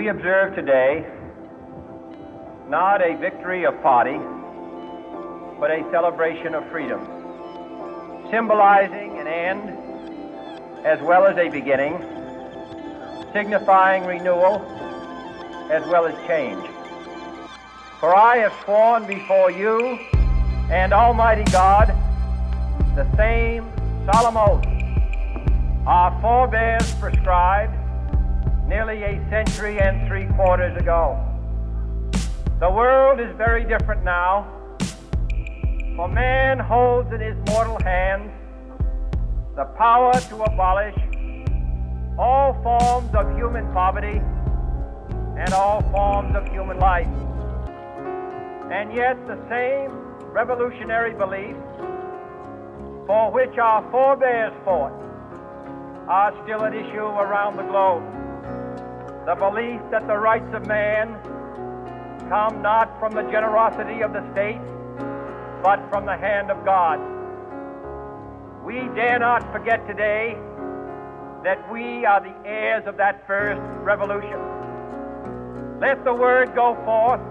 We observe today not a victory of party, but a celebration of freedom, symbolizing an end as well as a beginning, signifying renewal as well as change. For I have sworn before you and Almighty God the same solemn oath our forebears prescribed nearly a century and 3/4 ago. The world is very different now, for man holds in his mortal hands the power to abolish all forms of human poverty and all forms of human life. And yet the same revolutionary beliefs for which our forebears fought are still at issue around the globe. The belief that the rights of man come not from the generosity of the state, but from the hand of God. We dare not forget today that we are the heirs of that first revolution. Let the word go forth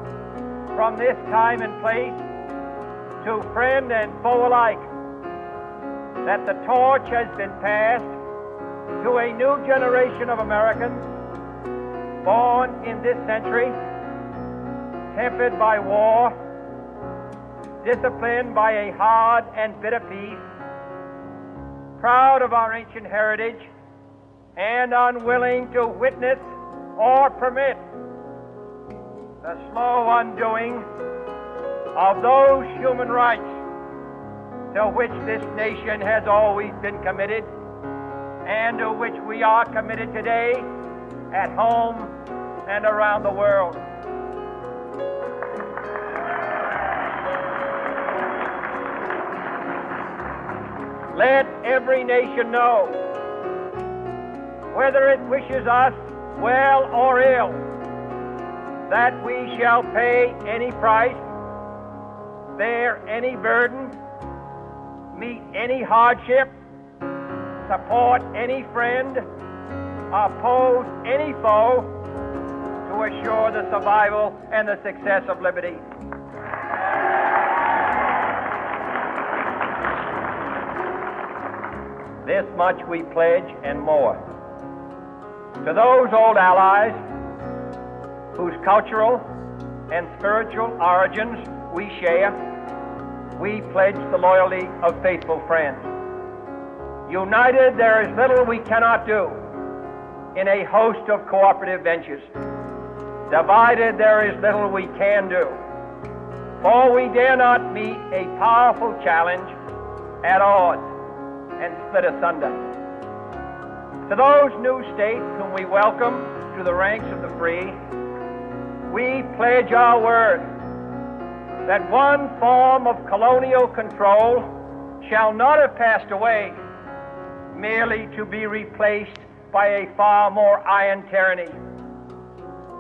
from this time and place to friend and foe alike that the torch has been passed to a new generation of Americans born in this century, tempered by war, disciplined by a hard and bitter peace, proud of our ancient heritage, and unwilling to witness or permit the slow undoing of those human rights to which this nation has always been committed and to which we are committed today at home and around the world. Let every nation know, whether it wishes us well or ill, that we shall pay any price, bear any burden, meet any hardship, support any friend, oppose any foe to assure the survival and the success of liberty. This much we pledge and more. To those old allies whose cultural and spiritual origins we share, we pledge the loyalty of faithful friends. United, there is little we cannot do in a host of cooperative ventures. Divided, there is little we can do, for we dare not meet a powerful challenge at odds and split asunder. To those new states whom we welcome to the ranks of the free, we pledge our word that one form of colonial control shall not have passed away merely to be replaced by a far more iron tyranny.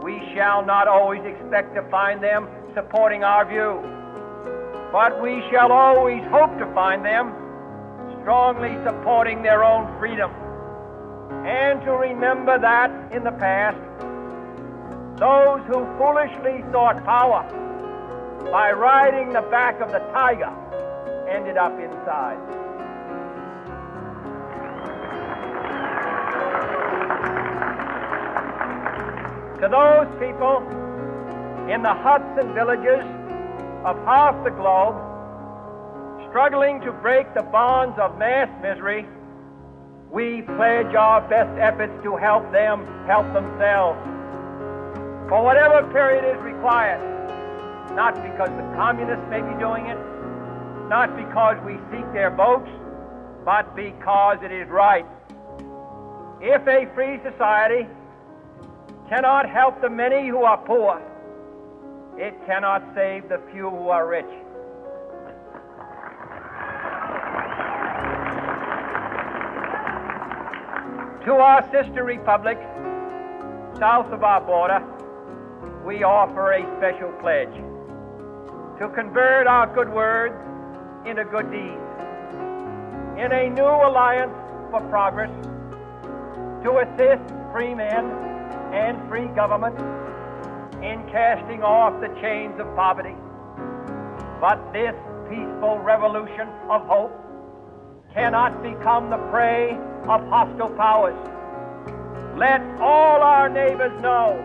We shall not always expect to find them supporting our view, but we shall always hope to find them strongly supporting their own freedom, and to remember that in the past, those who foolishly sought power by riding the back of the tiger ended up inside. To those people in the huts and villages of half the globe struggling to break the bonds of mass misery, we pledge our best efforts to help them help themselves for whatever period is required, not because the communists may be doing it, not because we seek their votes, but because it is right. If a free society cannot help the many who are poor, it cannot save the few who are rich. To our sister republics south of our border, we offer a special pledge to convert our good words into good deeds, in a new alliance for progress, to assist free men and free government, in casting off the chains of poverty. But this peaceful revolution of hope cannot become the prey of hostile powers. Let all our neighbors know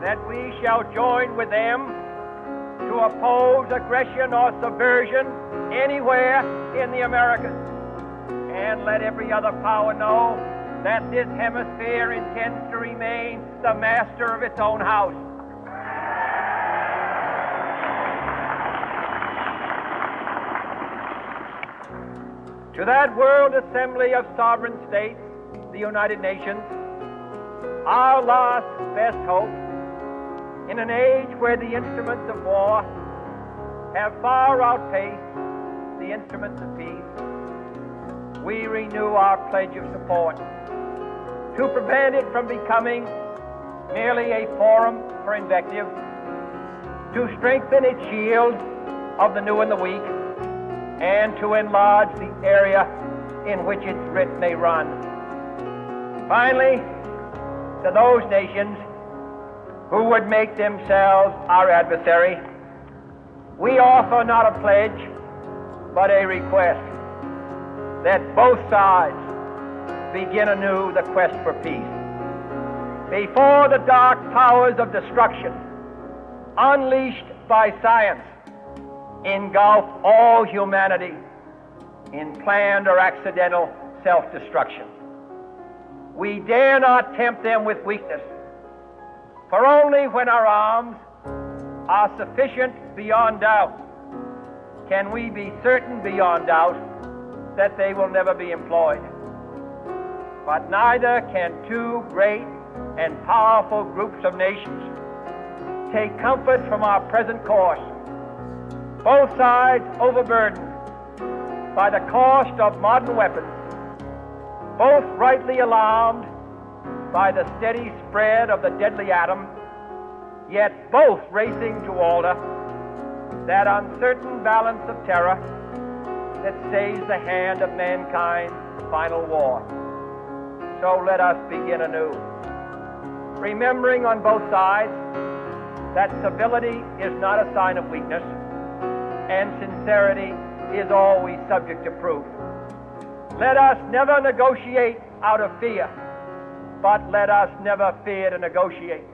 that we shall join with them to oppose aggression or subversion anywhere in the Americas. And let every other power know that this hemisphere intends to remain the master of its own house. To that world assembly of sovereign states, the United Nations, our last best hope, in an age where the instruments of war have far outpaced the instruments of peace, we renew our pledge of support to prevent it from becoming merely a forum for invective, to strengthen its shield of the new and the weak, and to enlarge the area in which its writ may run. Finally, to those nations who would make themselves our adversary, we offer not a pledge, but a request that both sides begin anew the quest for peace. Before the dark powers of destruction, unleashed by science, engulf all humanity in planned or accidental self-destruction, we dare not tempt them with weakness, for only when our arms are sufficient beyond doubt can we be certain beyond doubt that they will never be employed. But neither can two great and powerful groups of nations take comfort from our present course, both sides overburdened by the cost of modern weapons, both rightly alarmed by the steady spread of the deadly atom, yet both racing to alter that uncertain balance of terror that stays the hand of mankind's final war. So let us begin anew, remembering on both sides that civility is not a sign of weakness, and sincerity is always subject to proof. Let us never negotiate out of fear, but let us never fear to negotiate.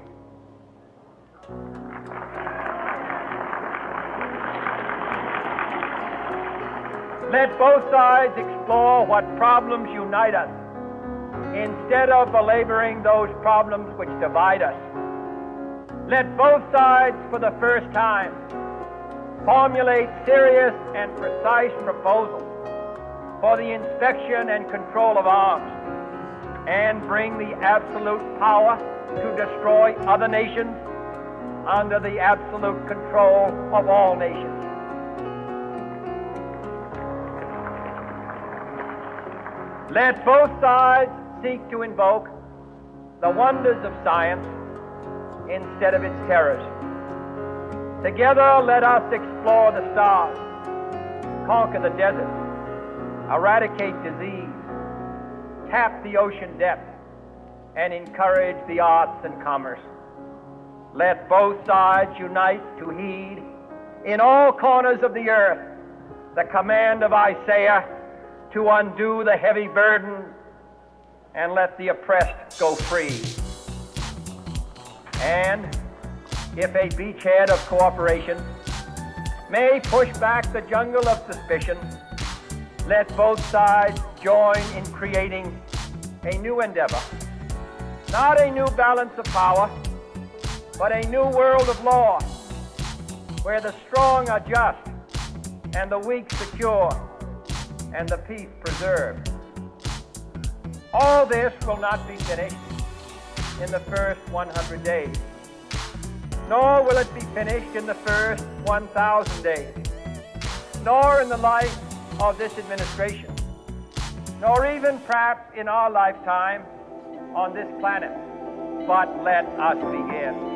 Let both sides explore what problems unite us, instead of belaboring those problems which divide us. Let both sides, for the first time, formulate serious and precise proposals for the inspection and control of arms, and bring the absolute power to destroy other nations under the absolute control of all nations. Let both sides seek to invoke the wonders of science instead of its terrors. Together, let us explore the stars, conquer the deserts, eradicate disease, tap the ocean depths, and encourage the arts and commerce. Let both sides unite to heed in all corners of the earth the command of Isaiah to undo the heavy burden and let the oppressed go free. And if a beachhead of cooperation may push back the jungle of suspicion, let both sides join in creating a new endeavor, not a new balance of power, but a new world of law, where the strong are just and the weak secure and the peace preserved. All this will not be finished in the first 100 days, nor will it be finished in the first 1,000 days, nor in the life of this administration, nor even perhaps in our lifetime on this planet. But let us begin.